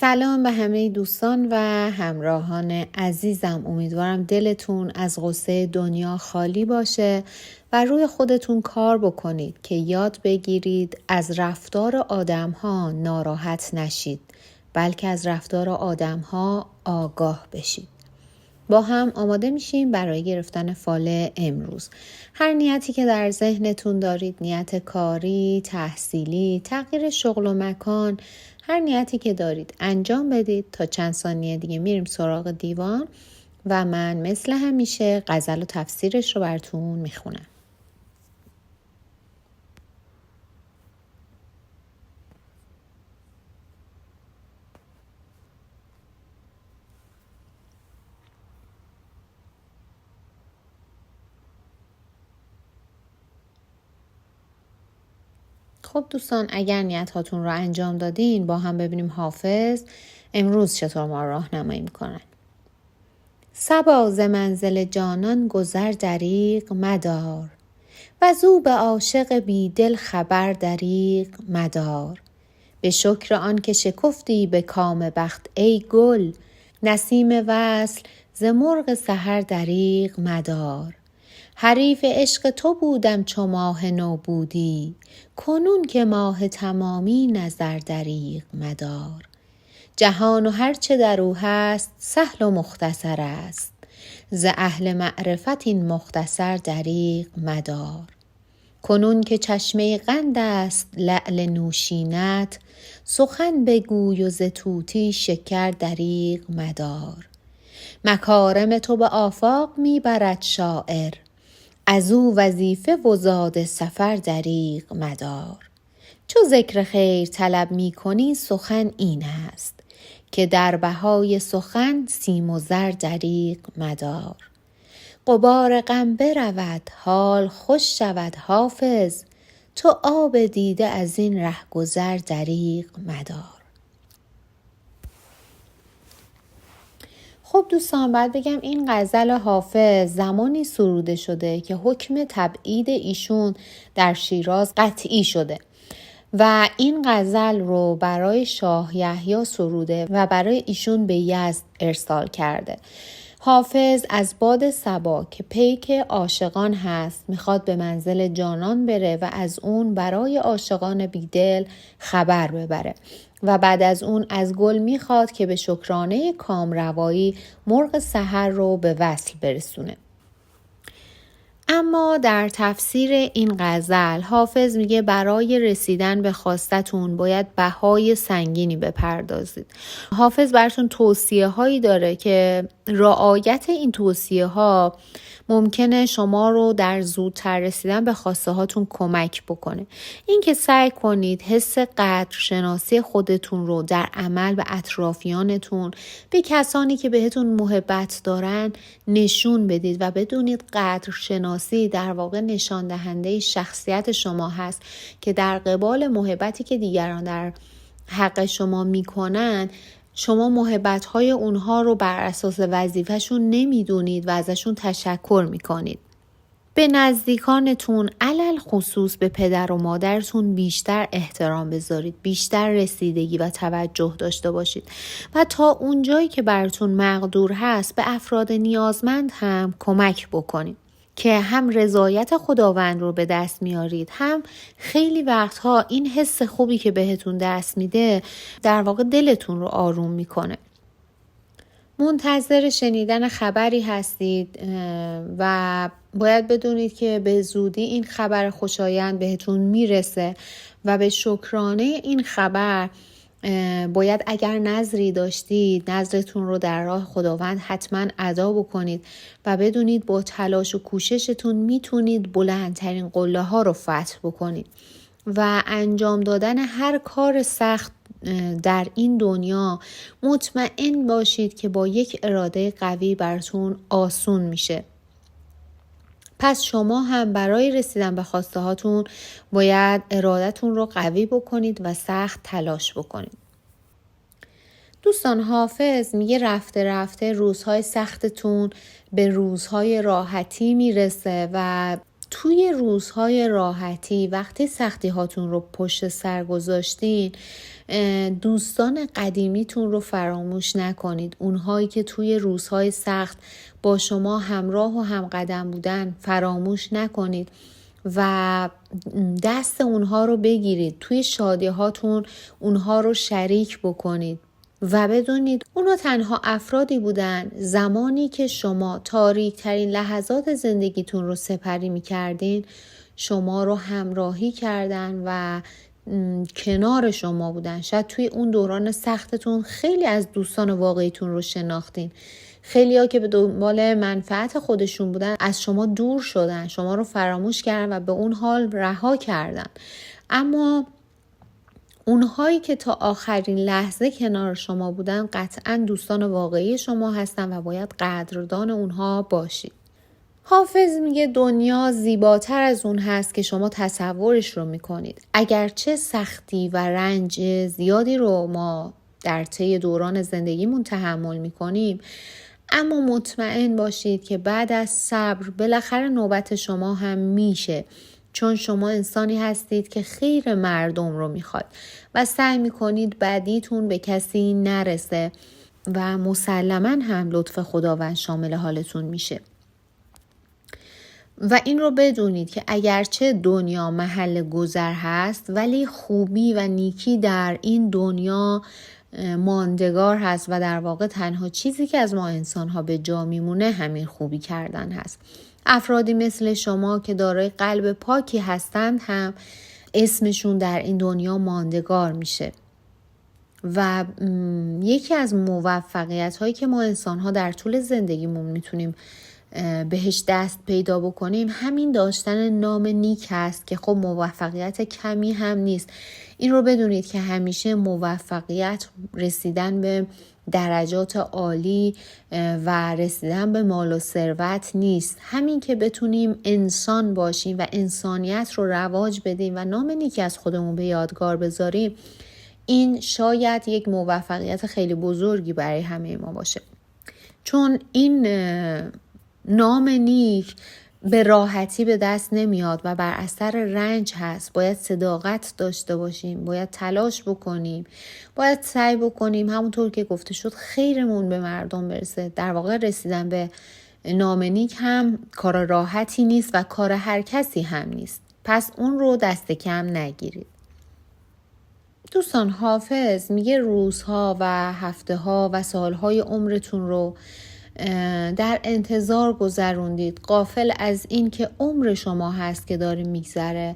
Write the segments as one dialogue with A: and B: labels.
A: سلام به همه دوستان و همراهان عزیزم. امیدوارم دلتون از غصه دنیا خالی باشه و روی خودتون کار بکنید که یاد بگیرید از رفتار آدم‌ها ناراحت نشید، بلکه از رفتار آدم‌ها آگاه بشید. با هم آماده میشیم برای گرفتن فال امروز. هر نیتی که در ذهنتون دارید، نیت کاری، تحصیلی، تغییر شغل و مکان، هر نیتی که دارید انجام بدید. تا چند ثانیه دیگه میریم سراغ دیوان و من مثل همیشه غزل و تفسیرش رو براتون میخونم. خب دوستان، اگر نیت هاتون رو انجام دادین، با هم ببینیم حافظ امروز چطور ما راهنمایی میکنن. صبا ز منزل جانان گذر دریغ مدار، و زو به عاشق بی دل خبر دریغ مدار. به شکر آن که شکفتی به کام بخت ای گل، نسیم وصل ز مرغ سحر دریغ مدار. حریف عشق تو بودم چو ماه نو بودی، کنون که ماه تمامی نظر دریغ مدار. جهان و هر چه در او هست سهل و مختصر است، ز اهل معرفت این مختصر دریغ مدار. کنون که چشمه قند است لعل نوشینت، سخن بگوی و ز طوطی شکر دریغ مدار. مکارم تو به آفاق می برد شاعر، از او وظیفه و زاد سفر دریغ مدار. چو ذکر خیر طلب می کنی سخن این است، که در بهای سخن سیم و زر دریغ مدار. غبار غم برود حال خوش شود حافظ، تو آب دیده از این رهگذر دریغ مدار. خب دوستان، بعد بگم این غزل حافظ زمانی سروده شده که حکم تبعید ایشون در شیراز قطعی شده و این غزل رو برای شاه یحیی سروده و برای ایشون به یزد ارسال کرده. حافظ از باد صبا که پیک عاشقان هست میخواد به منزل جانان بره و از اون برای عاشقان بیدل خبر ببره و بعد از اون از گل میخواد که به شکرانه کامروایی مرغ سحر رو به وصل برسونه. اما در تفسیر این غزل حافظ میگه برای رسیدن به خواستتون باید بهای سنگینی بپردازید. حافظ براتون توصیه هایی داره که رعایت این توصیه ها ممکنه شما رو در زودتر رسیدن به خواسته هاتون کمک بکنه. این که سعی کنید حس قدرشناسی خودتون رو در عمل به اطرافیانتون، به کسانی که بهتون محبت دارن نشون بدید و بدونید قدرشناسی در واقع نشان دهنده شخصیت شما هست که در قبال محبتی که دیگران در حق شما میکنن، شما محبت‌های اونها رو بر اساس وظیفه‌شون نمیدونید و ازشون تشکر میکنید. به نزدیکانتون علل خصوص به پدر و مادرتون بیشتر احترام بذارید، بیشتر رسیدگی و توجه داشته باشید و تا اونجایی که براتون مقدور هست به افراد نیازمند هم کمک بکنید که هم رضایت خداوند رو به دست میارید، هم خیلی وقتها این حس خوبی که بهتون دست میده در واقع دلتون رو آروم میکنه. منتظر شنیدن خبری هستید و باید بدونید که به زودی این خبر خوشایند بهتون میرسه و به شکرانه این خبر باید اگر نذری داشتید نذرتون رو در راه خداوند حتما ادا بکنید و بدونید با تلاش و کوششتون میتونید بلندترین قله ها رو فتح بکنید و انجام دادن هر کار سخت در این دنیا مطمئن باشید که با یک اراده قوی براتون آسون میشه. پس شما هم برای رسیدن به خواسته هاتون باید ارادتون رو قوی بکنید و سخت تلاش بکنید. دوستان، حافظ میگه رفته رفته روزهای سختتون به روزهای راحتی میرسه و توی روزهای راحتی وقتی سختی هاتون رو پشت سر گذاشتین، دوستان قدیمیتون رو فراموش نکنید. اونهایی که توی روزهای سخت با شما همراه و همقدم بودن فراموش نکنید و دست اونها رو بگیرید. توی شادی هاتون اونها رو شریک بکنید و بدونید اونا تنها افرادی بودن زمانی که شما تاریک ترین لحظات زندگیتون رو سپری می‌کردین، شما رو همراهی کردن و کنار شما بودن. شاید توی اون دوران سختتون خیلی از دوستان واقعیتون رو شناختین. خیلی ها که به دنبال منفعت خودشون بودن از شما دور شدن، شما رو فراموش کردن و به اون حال رها کردن. اما اونهایی که تا آخرین لحظه کنار شما بودن قطعاً دوستان واقعی شما هستن و باید قدردان اونها باشید. حافظ میگه دنیا زیباتر از اون هست که شما تصورش رو میکنید. اگرچه سختی و رنج زیادی رو ما در طی دوران زندگیمون تحمل میکنیم، اما مطمئن باشید که بعد از صبر بالاخره نوبت شما هم میشه، چون شما انسانی هستید که خیر مردم رو میخواد و سعی میکنید بدیتون به کسی نرسه و مسلماً هم لطف خداوند شامل حالتون میشه. و این رو بدونید که اگرچه دنیا محل گذر هست، ولی خوبی و نیکی در این دنیا ماندگار هست و در واقع تنها چیزی که از ما انسان‌ها به جا میمونه همین خوبی کردن هست. افرادی مثل شما که دارای قلب پاکی هستند هم اسمشون در این دنیا ماندگار میشه. و یکی از موفقیت هایی که ما انسان‌ها در طول زندگیمون میتونیم بهش دست پیدا بکنیم همین داشتن نام نیک هست که خب موفقیت کمی هم نیست. این رو بدونید که همیشه موفقیت رسیدن به درجات عالی و رسیدن به مال و ثروت نیست. همین که بتونیم انسان باشیم و انسانیت رو رواج بدیم و نام نیک از خودمون به یادگار بذاریم، این شاید یک موفقیت خیلی بزرگی برای همه ما باشه. چون این نام نیک به راحتی به دست نمیاد و بر اثر رنج هست. باید صداقت داشته باشیم، باید تلاش بکنیم، باید سعی بکنیم همونطور که گفته شد خیرمون به مردم برسه. در واقع رسیدن به نام نیک هم کار راحتی نیست و کار هر کسی هم نیست، پس اون رو دست کم نگیرید. دوستان، حافظ میگه روزها و هفته‌ها و سالهای عمرتون رو در انتظار گذروندید، غافل از این که عمر شما هست که داره میگذره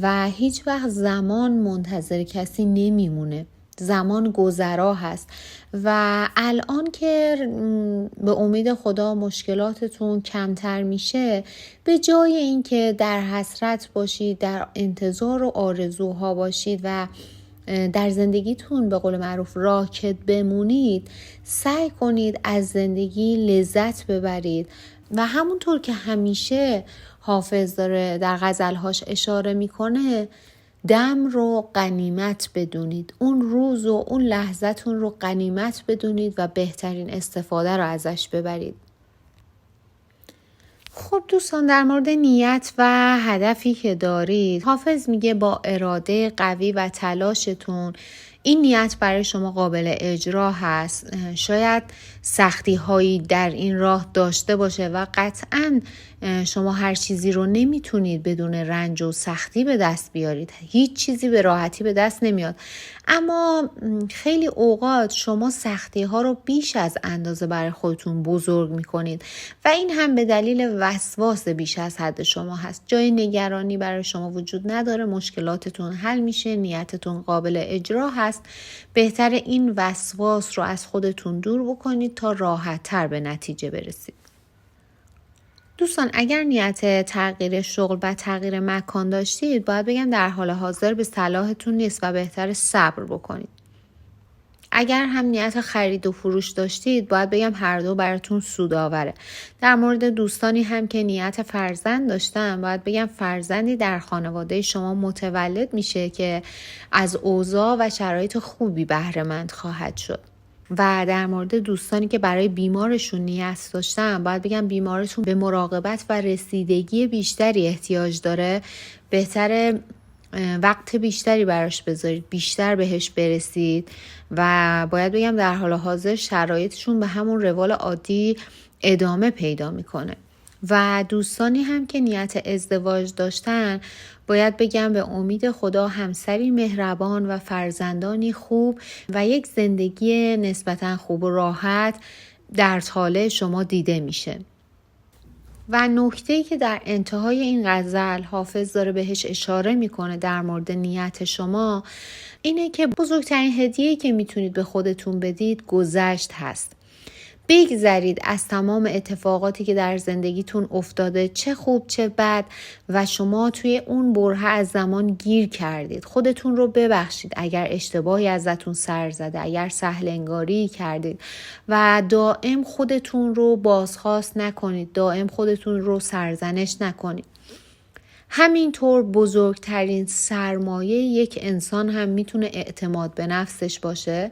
A: و هیچ وقت زمان منتظر کسی نمیمونه. زمان گذرا هست و الان که به امید خدا مشکلاتتون کمتر میشه، به جای اینکه در حسرت باشید، در انتظار و آرزوها باشید و در زندگیتون به قول معروف راکد بمونید، سعی کنید از زندگی لذت ببرید و همونطور که همیشه حافظ داره در غزلهاش اشاره میکنه، دم رو غنیمت بدونید. اون روز و اون لحظتون رو غنیمت بدونید و بهترین استفاده رو ازش ببرید. خب دوستان، در مورد نیت و هدفی که دارید، حافظ میگه با اراده قوی و تلاشتون این نیت برای شما قابل اجرا هست. شاید سختی هایی در این راه داشته باشه و قطعاً شما هر چیزی رو نمیتونید بدون رنج و سختی به دست بیارید. هیچ چیزی به راحتی به دست نمیاد. اما خیلی اوقات شما سختی ها رو بیش از اندازه برای خودتون بزرگ میکنید و این هم به دلیل وسواس بیش از حد شما هست. جای نگرانی برای شما وجود نداره، مشکلاتتون حل میشه، نیتتون قابل اجرا هست. بهتر این وسواس رو از خودتون دور بکنید تا راحت تر به نتیجه برسید. دوستان، اگر نیت تغییر شغل و تغییر مکان داشتید، باید بگم در حال حاضر به صلاحتون نیست و بهتر صبر بکنید. اگر هم نیت خرید و فروش داشتید، باید بگم هر دو براتون سودآوره. در مورد دوستانی هم که نیت فرزند داشتن، باید بگم فرزندی در خانواده شما متولد میشه که از اوضاع و شرایط خوبی بهره مند خواهد شد. و در مورد دوستانی که برای بیمارشون نیت داشتن، باید بگم بیمارتون به مراقبت و رسیدگی بیشتری احتیاج داره، بهتره وقت بیشتری براش بذارید، بیشتر بهش برسید و باید بگم در حال حاضر شرایطشون به همون روال عادی ادامه پیدا میکنه. و دوستانی هم که نیت ازدواج داشتن، باید بگم به امید خدا همسری مهربان و فرزندانی خوب و یک زندگی نسبتا خوب و راحت در طالع شما دیده میشه. و نکته‌ای که در انتهای این غزل حافظ داره بهش اشاره میکنه در مورد نیت شما اینه که بزرگترین هدیه‌ای که میتونید به خودتون بدید گذشت هست. بگذرید از تمام اتفاقاتی که در زندگیتون افتاده، چه خوب چه بد، و شما توی اون برهه از زمان گیر کردید. خودتون رو ببخشید اگر اشتباهی ازتون سر زده، اگر سهل انگاری کردید و دائم خودتون رو بازخواست نکنید، دائم خودتون رو سرزنش نکنید. همینطور بزرگترین سرمایه یک انسان هم میتونه اعتماد به نفسش باشه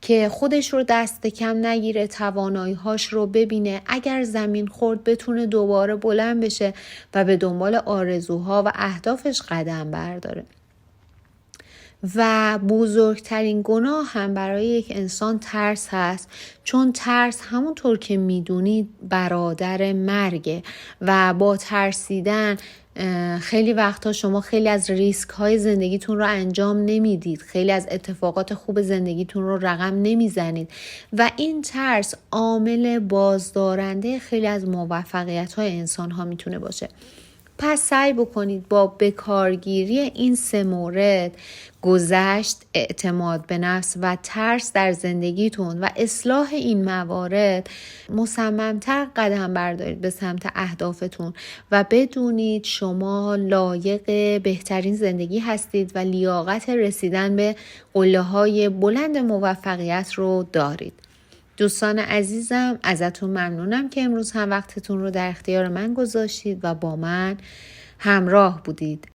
A: که خودش رو دست کم نگیره، توانایی‌هاش رو ببینه، اگر زمین خورد بتونه دوباره بلند بشه و به دنبال آرزوها و اهدافش قدم برداره. و بزرگترین گناه هم برای یک انسان ترس هست، چون ترس همونطور که میدونید برادر مرگه و با ترسیدن خیلی وقتا شما خیلی از ریسک های زندگیتون رو انجام نمیدید، خیلی از اتفاقات خوب زندگیتون رو رقم نمیزنید و این ترس عامل بازدارنده خیلی از موفقیت های انسان ها میتونه باشه. پس سعی بکنید با بکارگیری این 3 مورد، گذشت، اعتماد به نفس و ترس در زندگیتون و اصلاح این موارد، مصممتر قدم بردارید به سمت اهدافتون و بدونید شما لایق بهترین زندگی هستید و لیاقت رسیدن به قله‌های بلند موفقیت رو دارید. دوستان عزیزم، ازتون ممنونم که امروز هم وقتتون رو در اختیار من گذاشتید و با من همراه بودید.